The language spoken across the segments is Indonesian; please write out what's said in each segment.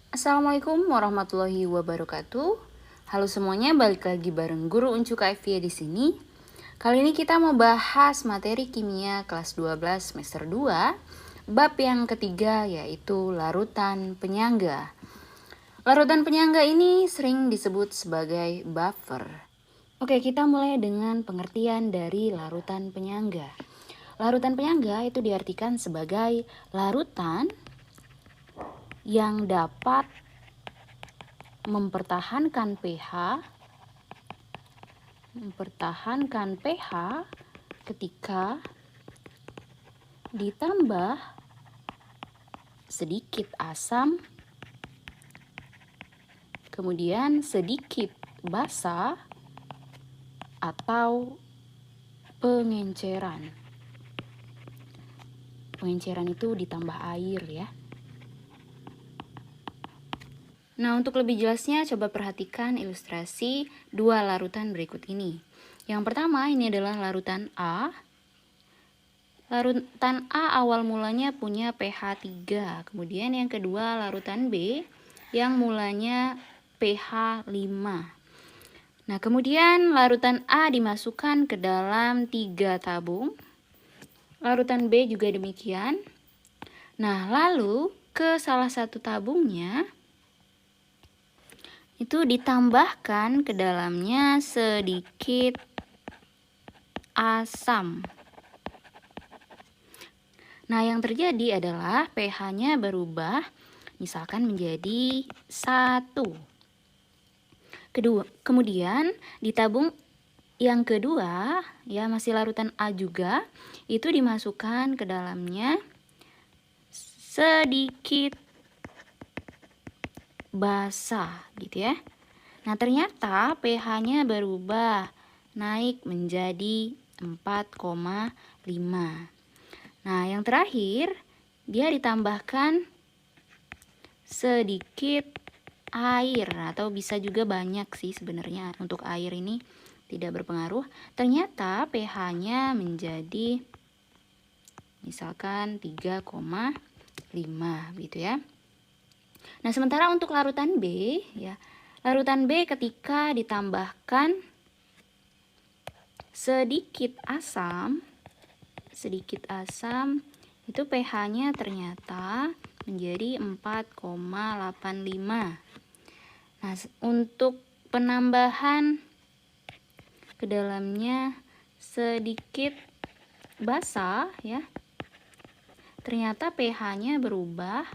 Assalamualaikum warahmatullahi wabarakatuh. Halo semuanya, balik lagi bareng Guru Uncu Kaifia di sini. Kali ini kita mau bahas materi kimia kelas 12 semester 2, bab yang ketiga yaitu larutan penyangga. Larutan penyangga ini sering disebut sebagai buffer. Oke, kita mulai dengan pengertian dari larutan penyangga. Larutan penyangga itu diartikan sebagai larutan yang dapat mempertahankan pH ketika ditambah sedikit asam, kemudian sedikit basa atau pengenceran. Pengenceran itu ditambah air ya. Nah, untuk lebih jelasnya coba perhatikan ilustrasi dua larutan berikut ini. Yang pertama ini adalah larutan A. Larutan A awal mulanya punya pH 3. Kemudian yang kedua larutan B yang mulanya pH 5. Nah, kemudian larutan A dimasukkan ke dalam 3 tabung. Larutan B juga demikian. Nah, lalu ke salah satu tabungnya itu ditambahkan ke dalamnya sedikit asam. Nah, yang terjadi adalah pH-nya berubah misalkan menjadi 1. Kemudian di tabung yang kedua, ya masih larutan A juga, itu dimasukkan ke dalamnya sedikit basa gitu ya. Nah, ternyata pH-nya berubah naik menjadi 4,5. Nah, yang terakhir dia ditambahkan sedikit air atau bisa juga banyak sih sebenarnya. Untuk air ini tidak berpengaruh. Ternyata pH-nya menjadi misalkan 3,5 gitu ya. Nah, sementara untuk larutan B ya. Larutan B ketika ditambahkan sedikit asam itu pH-nya ternyata menjadi 4,85. Nah, untuk penambahan ke dalamnya sedikit basa ya. Ternyata pH-nya berubah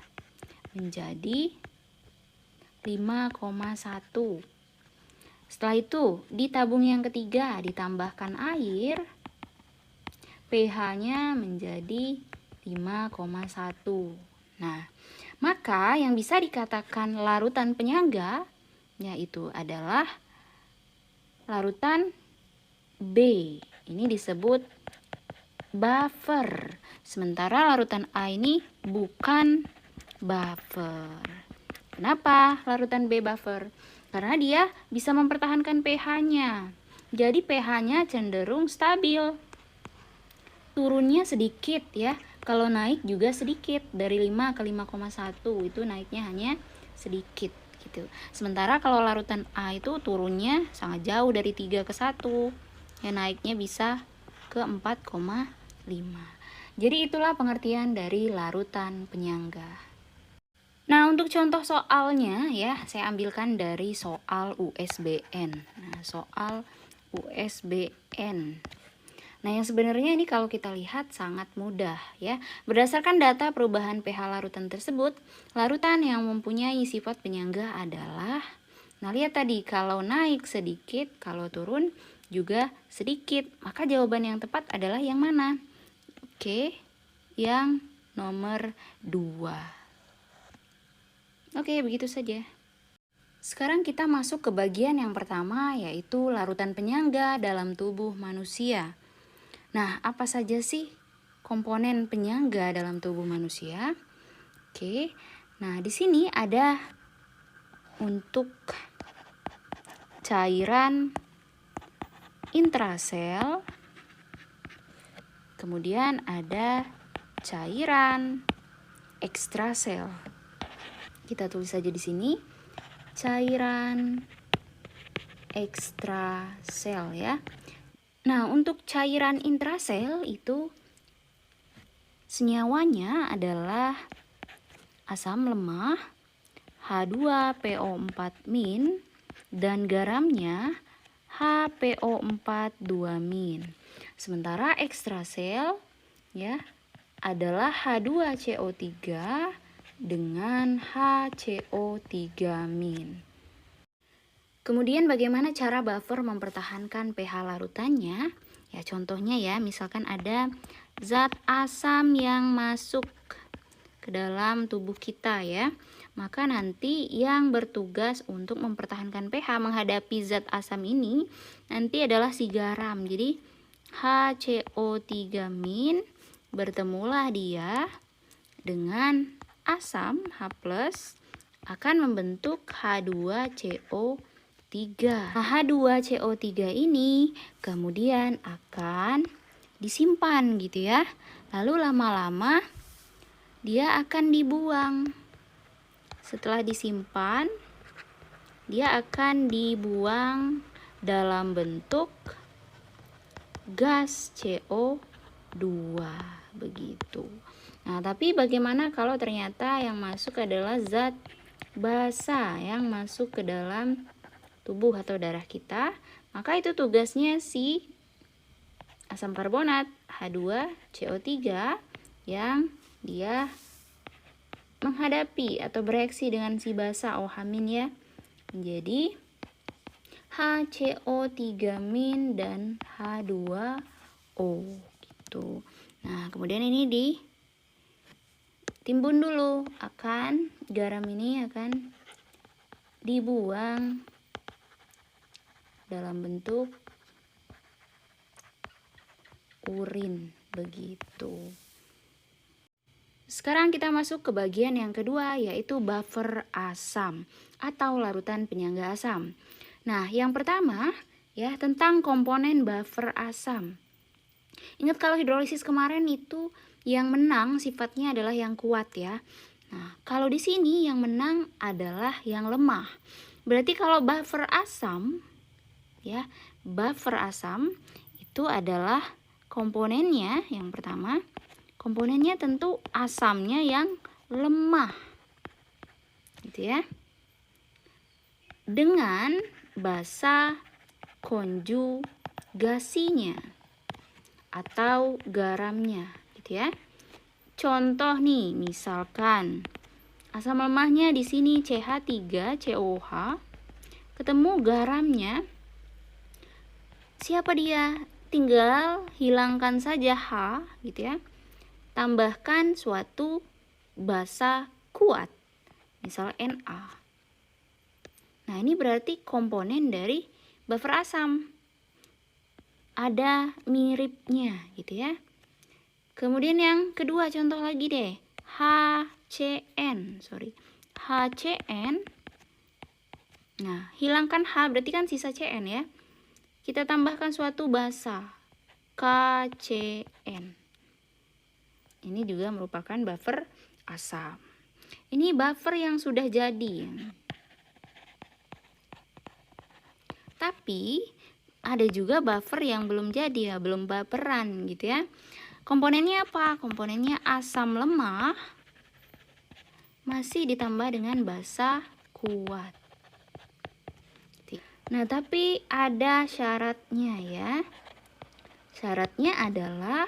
menjadi 5,1. Setelah itu, di tabung yang ketiga ditambahkan air, pH-nya menjadi 5,1. Nah, maka yang bisa dikatakan larutan penyangga yaitu adalah larutan B. Ini disebut buffer. Sementara larutan A ini bukan buffer. Kenapa larutan B buffer? Karena dia bisa mempertahankan pH-nya. Jadi pH-nya cenderung stabil. Turunnya sedikit ya. Kalau naik juga sedikit. Dari 5 ke 5,1 itu naiknya hanya sedikit gitu. Sementara kalau larutan A itu turunnya sangat jauh dari 3 ke 1. Ya, naiknya bisa ke 4,5. Jadi itulah pengertian dari larutan penyangga. Nah, untuk contoh soalnya ya, saya ambilkan dari soal USBN. Nah, soal USBN. Nah, yang sebenarnya ini kalau kita lihat sangat mudah ya. Berdasarkan data perubahan pH larutan tersebut, larutan yang mempunyai sifat penyangga adalah, nah lihat tadi, kalau naik sedikit, kalau turun juga sedikit. Maka jawaban yang tepat adalah yang mana? Oke, yang nomor 2. Oke, begitu saja. Sekarang kita masuk ke bagian yang pertama, yaitu larutan penyangga dalam tubuh manusia. Nah, apa saja sih komponen penyangga dalam tubuh manusia? Oke, nah di sini ada untuk cairan intrasel, kemudian ada cairan ekstrasel. Kita tulis saja di sini cairan ekstrasel ya. Nah, untuk cairan intrasel itu senyawanya adalah asam lemah H2PO4- dan garamnya HPO4 2-. Sementara ekstrasel ya adalah H2CO3 dengan HCO3-. Kemudian bagaimana cara buffer mempertahankan pH larutannya? Ya contohnya ya, misalkan ada zat asam yang masuk ke dalam tubuh kita ya. Maka nanti yang bertugas untuk mempertahankan pH menghadapi zat asam ini nanti adalah si garam. Jadi HCO3- bertemulah dia dengan asam H+ akan membentuk H2CO3. Nah, H2CO3 ini kemudian akan disimpan gitu ya. Lalu lama-lama dia akan dibuang. Setelah disimpan, dia akan dibuang dalam bentuk gas CO2 begitu. Nah, tapi bagaimana kalau ternyata yang masuk adalah zat basa yang masuk ke dalam tubuh atau darah kita? Maka itu tugasnya si asam karbonat H2CO3 yang dia menghadapi atau bereaksi dengan si basa OH- ya, menjadi HCO3- dan H2O gitu. Nah, kemudian ini ditimbun dulu, garam ini akan dibuang dalam bentuk urin begitu. Sekarang kita masuk ke bagian yang kedua, yaitu buffer asam atau larutan penyangga asam. Nah, yang pertama ya tentang komponen buffer asam. Ingat kalau hidrolisis kemarin itu yang menang sifatnya adalah yang kuat ya. Nah, kalau di sini yang menang adalah yang lemah. Berarti kalau buffer asam ya, buffer asam itu adalah komponennya yang pertama. Komponennya tentu asamnya yang lemah, gitu ya. Dengan basa konjugasinya atau garamnya, gitu ya. Contoh nih, misalkan asam lemahnya di sini CH3COOH, ketemu garamnya. Siapa dia? Tinggal hilangkan saja H, gitu ya. Tambahkan suatu basa kuat, misal Na. Nah, ini berarti komponen dari buffer asam. Ada miripnya gitu ya. Kemudian yang kedua contoh lagi deh. HCN. Nah, hilangkan H berarti kan sisa CN ya. Kita tambahkan suatu basa KCN. Ini juga merupakan buffer asam. Ini buffer yang sudah jadi. Tapi ada juga buffer yang belum jadi ya, belum baperan gitu ya. Komponennya apa? Komponennya asam lemah masih ditambah dengan basa kuat. Nah, tapi ada syaratnya ya. Syaratnya adalah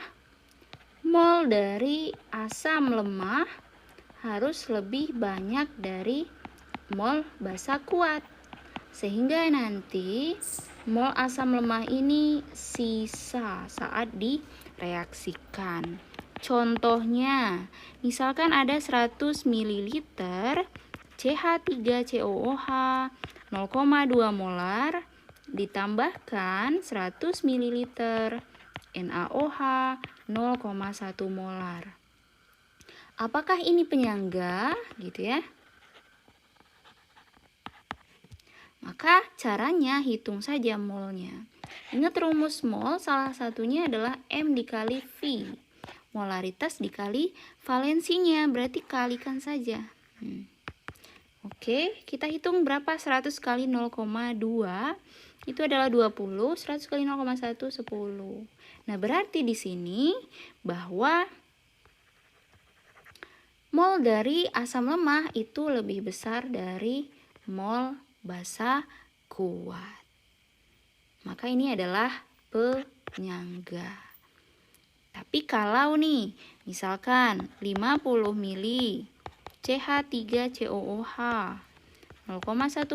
mol dari asam lemah harus lebih banyak dari mol basa kuat. Sehingga nanti mol asam lemah ini sisa saat direaksikan. Contohnya, misalkan ada 100 ml CH3COOH 0,2 molar ditambahkan 100 ml NaOH 0,1 molar. Apakah ini penyangga gitu ya? Maka caranya hitung saja molnya. Ingat rumus mol salah satunya adalah M dikali V. Molaritas dikali valensinya, berarti kalikan saja. Oke, kita hitung berapa 100 kali 0,2 itu adalah 20, 100 kali 0,1 10. Nah, berarti di sini bahwa mol dari asam lemah itu lebih besar dari mol basa kuat. Maka ini adalah penyangga. Tapi kalau nih, misalkan 50 mili CH3COOH 0,1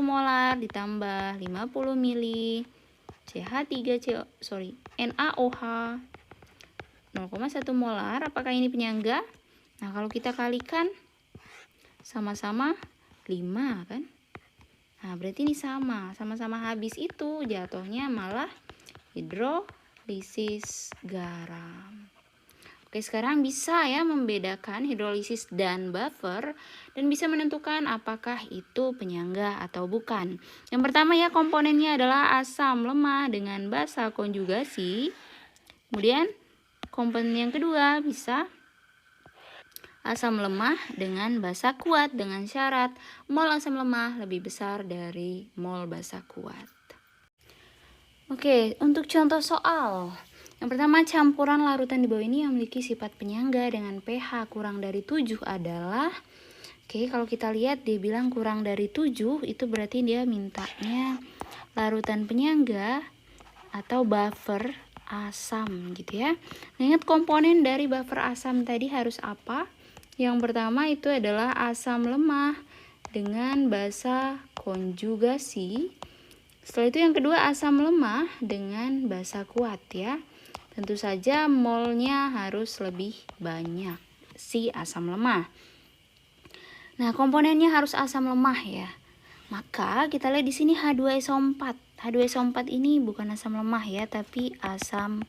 molar ditambah 50 mili NaOH 0,1 molar, apakah ini penyangga? Nah, kalau kita kalikan sama-sama 5 kan? Nah, berarti ini sama-sama habis, itu jatuhnya malah hidrolisis garam. Oke, sekarang bisa ya membedakan hidrolisis dan buffer dan bisa menentukan apakah itu penyangga atau bukan. Yang pertama ya, komponennya adalah asam lemah dengan basa konjugasi. Kemudian komponen yang kedua bisa asam lemah dengan basa kuat dengan syarat mol asam lemah lebih besar dari mol basa kuat. Oke, untuk contoh soal. Yang pertama, campuran larutan di bawah ini yang memiliki sifat penyangga dengan pH kurang dari 7 adalah, kalau kita lihat dia bilang kurang dari 7, itu berarti dia mintanya larutan penyangga atau buffer asam gitu ya. Nah, ingat komponen dari buffer asam tadi harus apa? Yang pertama itu adalah asam lemah dengan basa konjugasi. Setelah itu yang kedua asam lemah dengan basa kuat ya. Tentu saja molnya harus lebih banyak si asam lemah. Nah, komponennya harus asam lemah ya. Maka kita lihat di sini H2SO4. H2SO4 ini bukan asam lemah ya, tapi asam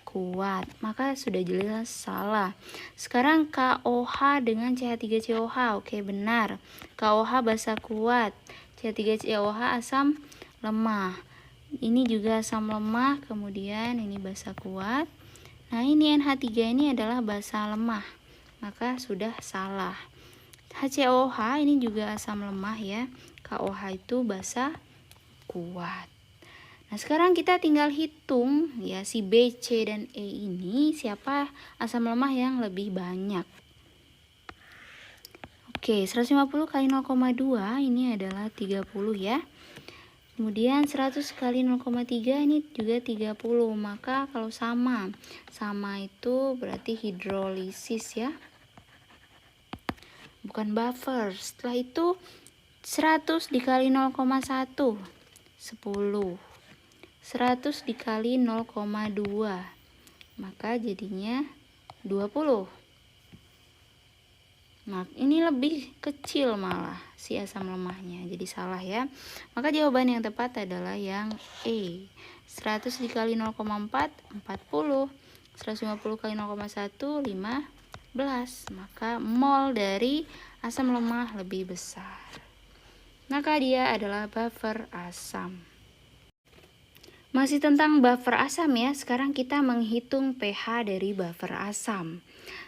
kuat. Maka sudah jelas salah. Sekarang KOH dengan CH3COH. Oke, benar. KOH basa kuat. CH3COH asam lemah. Ini juga asam lemah, kemudian ini basa kuat. Nah, ini NH3 ini adalah basa lemah. Maka sudah salah. HCOH ini juga asam lemah ya. KOH itu basa kuat. Nah, sekarang kita tinggal hitung ya si B, C, dan E ini siapa asam lemah yang lebih banyak. Oke, 150 kali 0,2 ini adalah 30 ya. Kemudian 100 kali 0,3 ini juga 30. Maka kalau sama itu berarti hidrolisis ya. Bukan buffer. Setelah itu 100 dikali 0,1 10. 100 dikali 0,2 maka jadinya 20. Nah, ini lebih kecil malah si asam lemahnya, jadi salah ya. Maka jawaban yang tepat adalah yang E. 100 dikali 0,4 40. 150 kali 0,1 15. Maka mol dari asam lemah lebih besar. Maka dia adalah buffer asam. Masih tentang buffer asam ya, sekarang kita menghitung pH dari buffer asam.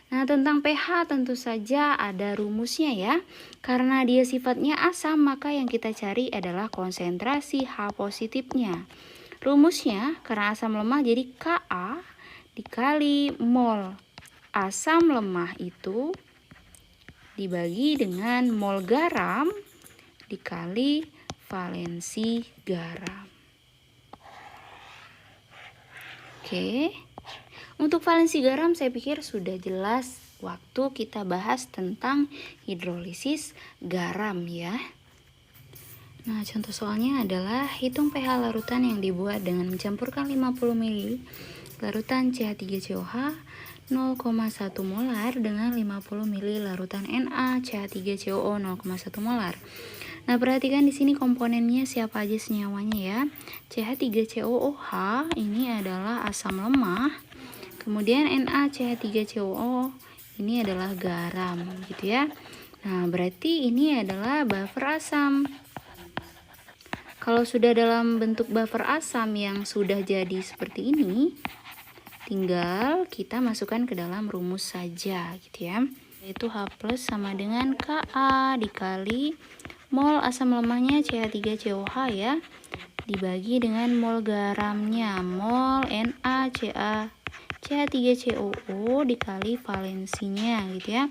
Nah, tentang pH tentu saja ada rumusnya ya. Karena dia sifatnya asam, maka yang kita cari adalah konsentrasi H positifnya. Rumusnya, karena asam lemah jadi Ka dikali mol asam lemah itu dibagi dengan mol garam dikali valensi garam. Oke, untuk valensi garam saya pikir sudah jelas waktu kita bahas tentang hidrolisis garam ya. Nah, contoh soalnya adalah hitung pH larutan yang dibuat dengan mencampurkan 50 ml larutan CH3COH 0,1 molar dengan 50 ml larutan NaCH3COO 0,1 molar. Nah, perhatikan di sini komponennya siapa aja senyawanya ya. CH3COOH ini adalah asam lemah. Kemudian NaCH3COO ini adalah garam gitu ya. Nah, berarti ini adalah buffer asam. Kalau sudah dalam bentuk buffer asam yang sudah jadi seperti ini, tinggal kita masukkan ke dalam rumus saja gitu ya. Yaitu H+ sama dengan Ka dikali mol asam lemahnya CH3COH ya, dibagi dengan mol garamnya, mol NaCa CH3COO dikali valensinya gitu ya.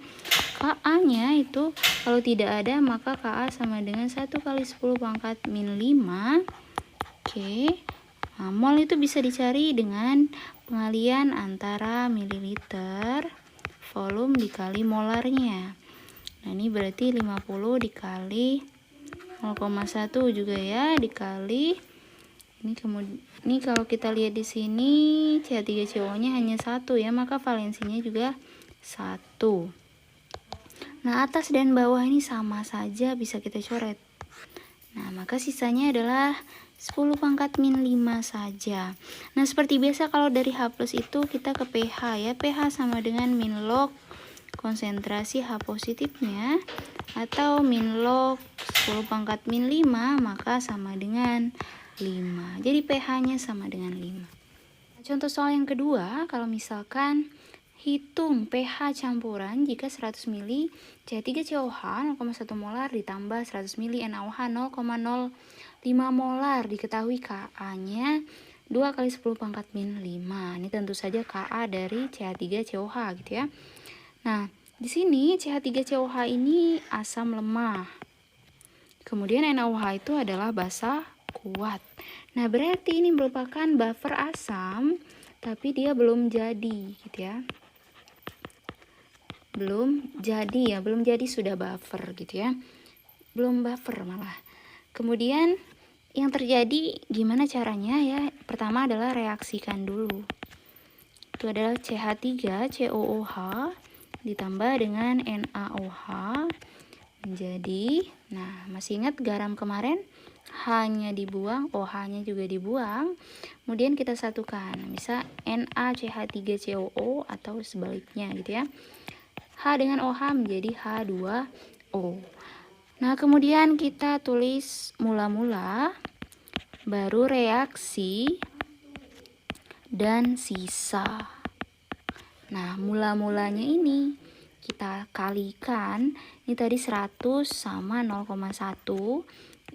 Ka-nya itu kalau tidak ada maka Ka sama dengan 1 kali 10 pangkat min 5. Oke. Nah, mol itu bisa dicari dengan pengalian antara mililiter volume dikali molarnya. Nah, ini berarti 50 dikali 0,1 juga ya, dikali ini kalau kita lihat di sini CH3CO-nya hanya 1 ya, maka valensinya juga 1. Nah, atas dan bawah ini sama saja bisa kita coret. Nah, maka sisanya adalah 10 pangkat min 5 saja. Nah, seperti biasa kalau dari H+ itu kita ke pH ya. pH sama dengan min log konsentrasi H positifnya atau min log 10 pangkat min 5 maka sama dengan 5. Jadi pH-nya sama dengan 5. Contoh soal yang kedua, kalau misalkan hitung pH campuran jika 100 ml CH3COH 0,1 molar ditambah 100 ml NaOH 0,05 molar. Diketahui Ka-nya 2 kali 10 pangkat min 5. Ini tentu saja Ka dari CH3COH gitu ya. Nah, di sini CH3COH ini asam lemah. Kemudian NaOH itu adalah basa kuat. Nah, berarti ini merupakan buffer asam, tapi dia belum jadi gitu ya. Belum jadi sudah buffer gitu ya. Belum buffer malah. Kemudian yang terjadi gimana caranya ya? Pertama adalah reaksikan dulu. Itu adalah CH3COOH ditambah dengan NaOH menjadi, nah masih ingat garam kemarin? H-nya dibuang, OH-nya juga dibuang. Kemudian kita satukan, bisa NaCH3COO atau sebaliknya gitu ya. H dengan OH menjadi H2O. Nah, kemudian kita tulis mula-mula, baru reaksi, dan sisa. Nah, mula-mulanya ini kita kalikan, ini tadi 100 sama 0,1,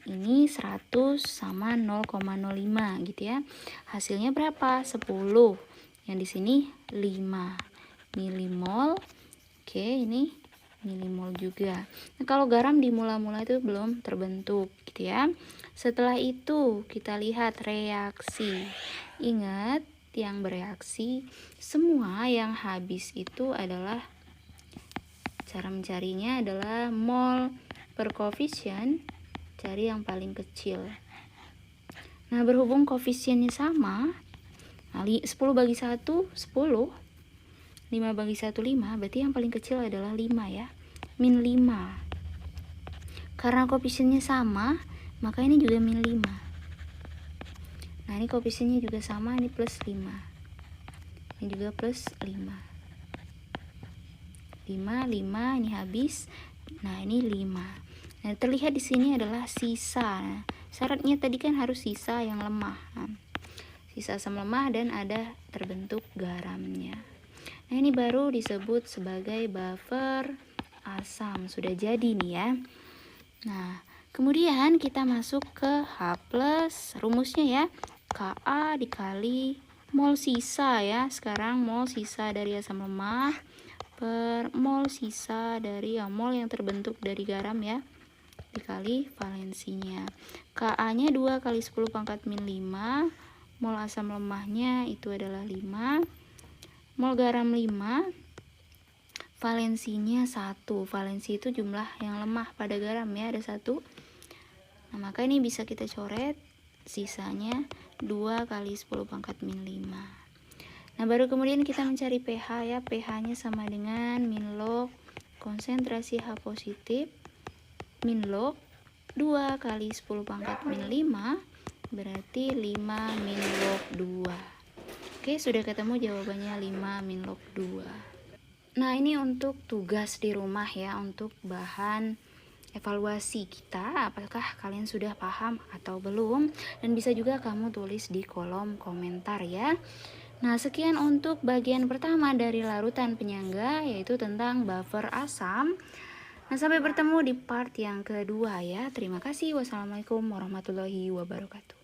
ini 100 sama 0,05 gitu ya. Hasilnya berapa? 10. Yang di sini 5 milimol. Oke, ini milimol juga. Nah, kalau garam di mula-mula itu belum terbentuk gitu ya. Setelah itu kita lihat reaksi. Ingat, yang bereaksi semua yang habis itu adalah, cara mencarinya adalah mol per koefisien, cari yang paling kecil. Nah, berhubung koefisiennya sama, 10 bagi 1 10, 5 bagi 1 5, berarti yang paling kecil adalah 5 ya, min 5. Karena koefisiennya sama, maka ini juga min 5. Nah, ini koefisiennya juga sama, ini plus 5. Ini juga plus 5. 5 ini habis. Nah, ini 5. Nah, terlihat di sini adalah sisa. Nah, syaratnya tadi kan harus sisa yang lemah. Nah, sisa asam lemah dan ada terbentuk garamnya. Nah, ini baru disebut sebagai buffer asam. Sudah jadi nih ya. Nah, kemudian kita masuk ke H+, rumusnya ya. Ka dikali mol sisa ya. Sekarang mol sisa dari asam lemah per mol sisa dari mol yang terbentuk dari garam ya, dikali valensinya. Ka-nya 2 kali 10 pangkat min 5, mol asam lemahnya itu adalah 5, mol garam 5, valensinya 1. Valensi itu jumlah yang lemah pada garam ya, ada 1. Nah, maka ini bisa kita coret, sisanya 2 kali 10 pangkat min 5. Nah, baru kemudian kita mencari pH ya. pH-nya sama dengan min log konsentrasi H positif min log 2 kali 10 pangkat min 5 berarti 5 min log 2. Oke, sudah ketemu jawabannya 5 min log 2. Nah, ini untuk tugas di rumah ya, untuk bahan evaluasi kita, apakah kalian sudah paham atau belum, dan bisa juga kamu tulis di kolom komentar ya. Nah, sekian untuk bagian pertama dari larutan penyangga, yaitu tentang buffer asam. Nah, sampai bertemu di part yang kedua ya. Terima kasih. Wassalamualaikum warahmatullahi wabarakatuh.